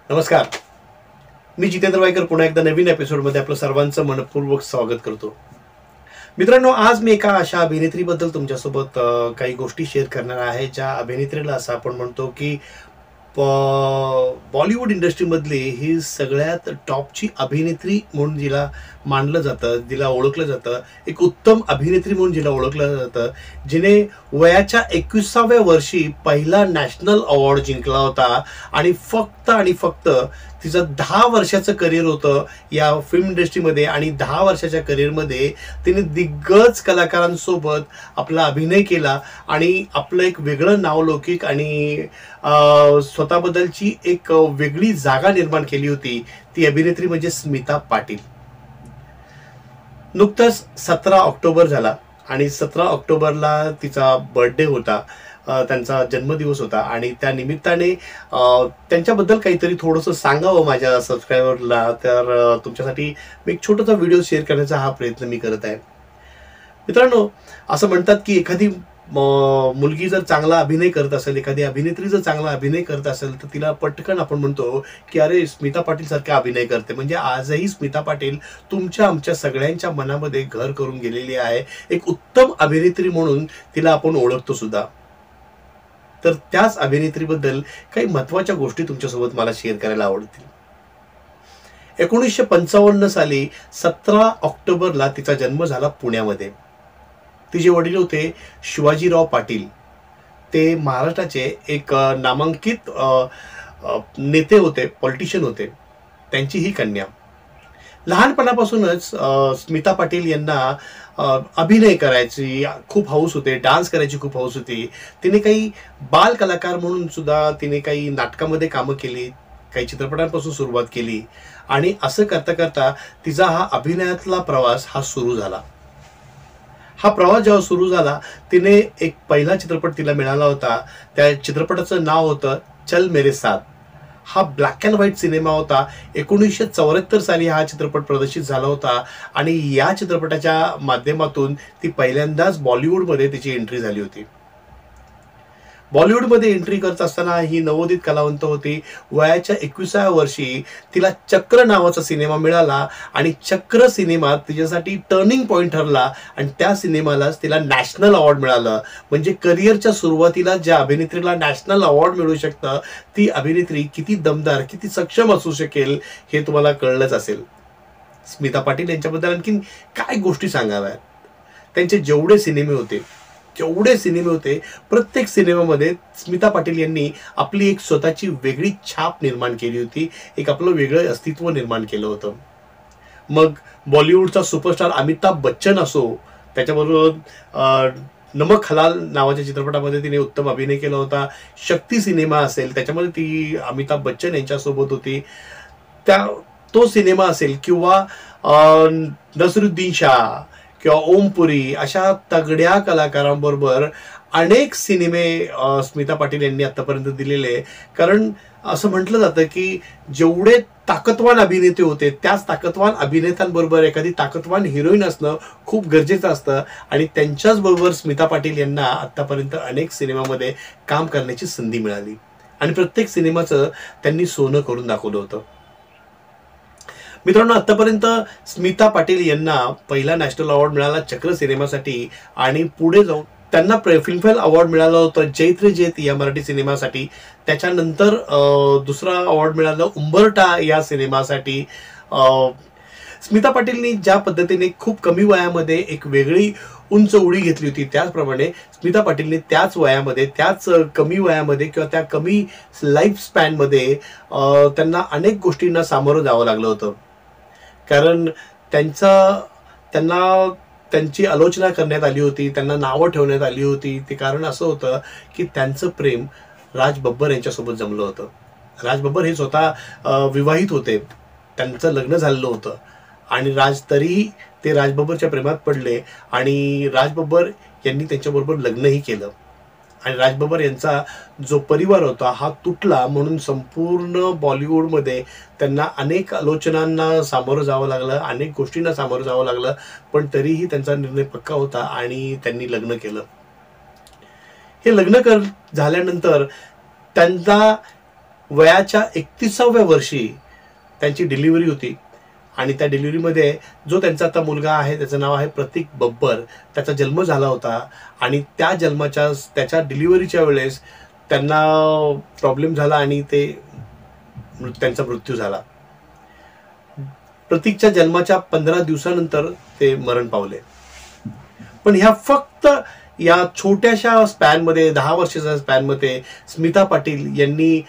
नमस्कार, मी जितेंद्र वायकर पुन्हा एकदा नवीन एपिसोडमध्ये आपलं सर्वांचं मनपूर्वक स्वागत करतो. मित्रांनो, आज मी एका अशा अभिनेत्रीबद्दल तुमच्यासोबत काही गोष्टी शेअर करणार आहे, ज्या अभिनेत्रीला असं आपण म्हणतो की बॉलिवूड इंडस्ट्रीमधली ही सगळ्यात टॉपची अभिनेत्री म्हणून जिला मानलं जातं, जिला ओळखलं जातं, एक उत्तम अभिनेत्री म्हणून जिला ओळखलं जातं, जिने वयाच्या 21व्या वर्षी पहिला नॅशनल अवॉर्ड जिंकला होता आणि फक्त तिचं 10 वर्षाचं करिअर होतं या फिल्म इंडस्ट्रीमध्ये आणि 10 वर्षाच्या करिअरमध्ये तिने दिग्गज कलाकारांसोबत आपला अभिनय केला आणि आपलं एक वेगळं नावलौकिक आणि स्वतःबद्दलची एक वेगळी जागा निर्माण केली होती. ती अभिनेत्री म्हणजे स्मिता पाटील. नुकतंच 17 ऑक्टोबर झाला आणि 17 ऑक्टोबरला तिचा बर्थडे होता, त्यांचा जन्मदिवस होता आणि त्या निमित्ताने त्यांच्याबद्दल काहीतरी थोडंसं सांगावं माझ्या सबस्क्रायबरला. तर तुमच्यासाठी मी एक छोटासा व्हिडिओ शेअर करण्याचा हा प्रयत्न मी करत आहे. मित्रांनो, असं म्हणतात की एखादी मुलगी जर चांगला अभिनय करत असेल, एखादी अभिनेत्री जर चांगला अभिनय करत असेल तर तिला पटकन आपण म्हणतो की अरे स्मिता पाटील सारखा अभिनय करते. म्हणजे आजही स्मिता पाटील तुमच्या आमच्या सगळ्यांच्या मनामध्ये घर करून गेलेली आहे. एक उत्तम अभिनेत्री म्हणून तिला आपण ओळखतो सुद्धा. तर त्याच अभिनेत्रीबद्दल काही महत्त्वाच्या गोष्टी तुमच्यासोबत मला शेअर करायला आवडतील. 1955 साली 17 ऑक्टोबरला तिचा जन्म झाला पुण्यामध्ये. तिचे वडील होते शिवाजीराव पाटील. ते महाराष्ट्राचे एक नामांकित नेते होते, पॉलिटिशियन होते. त्यांची ही कन्या. लहानपणापासूनच स्मिता पाटील यांना अभिनय करायची खूप हौस होते, डान्स करायची खूप हौस होती. तिने काही बाल कलाकार म्हणून सुद्धा तिने काही नाटकामध्ये कामं केली, काही चित्रपटांपासून सुरुवात केली आणि असं करता करता तिचा हा अभिनयातला प्रवास हा सुरू झाला. हा प्रवास जेव्हा सुरू झाला, तिने एक पहिला चित्रपट तिला मिळाला होता. त्या चित्रपटाचं नाव होतं चल मेरे साथ. हा ब्लॅक अँड व्हाईट सिनेमा होता. 1974 साली हा चित्रपट प्रदर्शित झाला होता आणि या चित्रपटाच्या माध्यमातून ती पहिल्यांदाच बॉलिवूडमध्ये तिची एंट्री झाली होती. बॉलिवूडमध्ये एंट्री करत असताना ही नवोदित कलावंत होती. वयाच्या 21व्या वर्षी तिला चक्र नावाचा सिनेमा मिळाला आणि चक्र सिनेमा तिच्यासाठी टर्निंग पॉईंट ठरला आणि त्या सिनेमालाच तिला नॅशनल अवॉर्ड मिळालं. म्हणजे करिअरच्या सुरुवातीला ज्या अभिनेत्रीला नॅशनल अवॉर्ड मिळू शकतं, ती अभिनेत्री किती दमदार, किती सक्षम असू शकेल हे तुम्हाला कळलंच असेल. स्मिता पाटील यांच्याबद्दल आणखीन काय गोष्टी सांगाव्यात. त्यांचे जेवढे सिनेमे होते, प्रत्येक सिनेमामध्ये स्मिता पाटील यांनी आपली एक स्वतःची वेगळी छाप निर्माण केली होती, एक आपलं वेगळं अस्तित्व निर्माण केलं होतं. मग बॉलिवूडचा सुपरस्टार अमिताभ बच्चन असो, त्याच्याबरोबर नमक हलाल नावाच्या चित्रपटामध्ये तिने उत्तम अभिनय केला होता. शक्ती सिनेमा असेल, त्याच्यामध्ये ती अमिताभ बच्चन यांच्यासोबत होती. तो सिनेमा असेल किंवा नसरुद्दीन शाह किंवा ओमपुरी, अशा तगड्या कलाकारांबरोबर अनेक सिनेमे स्मिता पाटील यांनी आतापर्यंत दिलेले. कारण असं म्हटलं जातं की जेवढे ताकदवान अभिनेते होते, त्याच ताकदवान अभिनेत्यांबरोबर एखादी ताकदवान हिरोईन असणं खूप गरजेचं असतं आणि त्यांच्याच बरोबर स्मिता पाटील यांना आतापर्यंत अनेक सिनेमामध्ये काम करण्याची संधी मिळाली आणि प्रत्येक सिनेमाचं त्यांनी सोनं करून दाखवलं होतं. मित्रांनो, आतापर्यंत स्मिता पाटील यांना पहिला नॅशनल अवॉर्ड मिळाला चक्र सिनेमासाठी आणि पुढे जाऊन त्यांना फिल्मफेअर अवॉर्ड मिळाला होता जैत रे जैत या मराठी सिनेमासाठी. त्याच्यानंतर दुसरा अवॉर्ड मिळाला उंबरठा या सिनेमासाठी. स्मिता पाटीलनी ज्या पद्धतीने खूप कमी वयामध्ये एक वेगळी उंच उडी घेतली होती, त्याचप्रमाणे स्मिता पाटीलने त्याच वयामध्ये, त्याच कमी वयामध्ये किंवा त्या कमी लाईफ स्पॅनमध्ये त्यांना अनेक गोष्टींना सामोरं जावं लागलं होतं. कारण त्यांची आलोचना करण्यात आली होती, त्यांना नावं ठेवण्यात आली होती. ते कारण असं होतं की त्यांचं प्रेम राज बब्बर यांच्यासोबत जमलं होतं. राज बब्बर हे स्वतः विवाहित होते, त्यांचं लग्न झालेलं होतं आणि तरीही ते राज बब्बरच्या प्रेमात पडले आणि राज बब्बर यांनी त्यांच्याबरोबर लग्नही केलं आणि राज बब्बर यांचा जो परिवार होता हा तुटला. म्हणून संपूर्ण बॉलिवूडमध्ये त्यांना अनेक आलोचनांना सामोरं जावं लागलं, अनेक गोष्टींना सामोरं जावं लागलं, पण तरीही त्यांचा निर्णय पक्का होता आणि त्यांनी लग्न केलं. हे लग्न झाल्यानंतर त्यांचा वयाच्या 31व्या वर्षी त्यांची डिलिव्हरी होती आणि त्या डिलिव्हरीमध्ये जो त्यांचा आता मुलगा आहे त्याचं नाव आहे प्रतीक बब्बर, त्याचा जन्म झाला होता आणि त्याच्या डिलिव्हरीच्या वेळेस त्यांना प्रॉब्लेम झाला आणि त्यांचा मृत्यू झाला. प्रतीकच्या जन्माच्या 15 दिवसानंतर ते मरण पावले. पण ह्या फक्त या छोट्याशा स्पॅनमध्ये 10 वर्षाच्या स्पॅनमध्ये स्मिता पाटील यांनी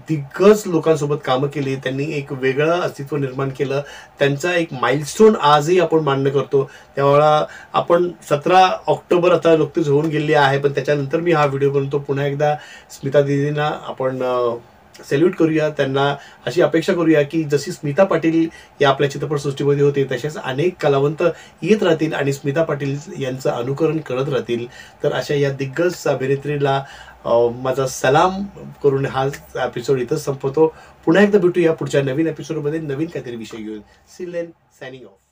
दिग्गज लोकांसोबत कामं केली. त्यांनी एक वेगळं अस्तित्व निर्माण केलं. त्यांचा एक माइलस्टोन आजही आपण मान्य करतो. त्यावेळेला आपण 17 ऑक्टोबर आता नुकतीच होऊन गेली आहे, पण त्याच्यानंतर मी हा व्हिडिओ बनवतो. पुन्हा एकदा स्मिता दीदींना आपण सॅल्यूट करूया. त्यांना अशी अपेक्षा करूया की जशी स्मिता पाटील या आपल्या चित्रपटसृष्टीमध्ये होते तसेच अनेक कलावंत येत राहतील आणि स्मिता पाटील यांचं अनुकरण करत राहतील. तर अशा या दिग्गज अभिनेत्रीला माझा सलाम करून हा एपिसोड इथंच संपवतो. पुन्हा एकदा भेटूया पुढच्या नवीन एपिसोडमध्ये नवीन काहीतरी विषय घेऊन. See you then, signing of.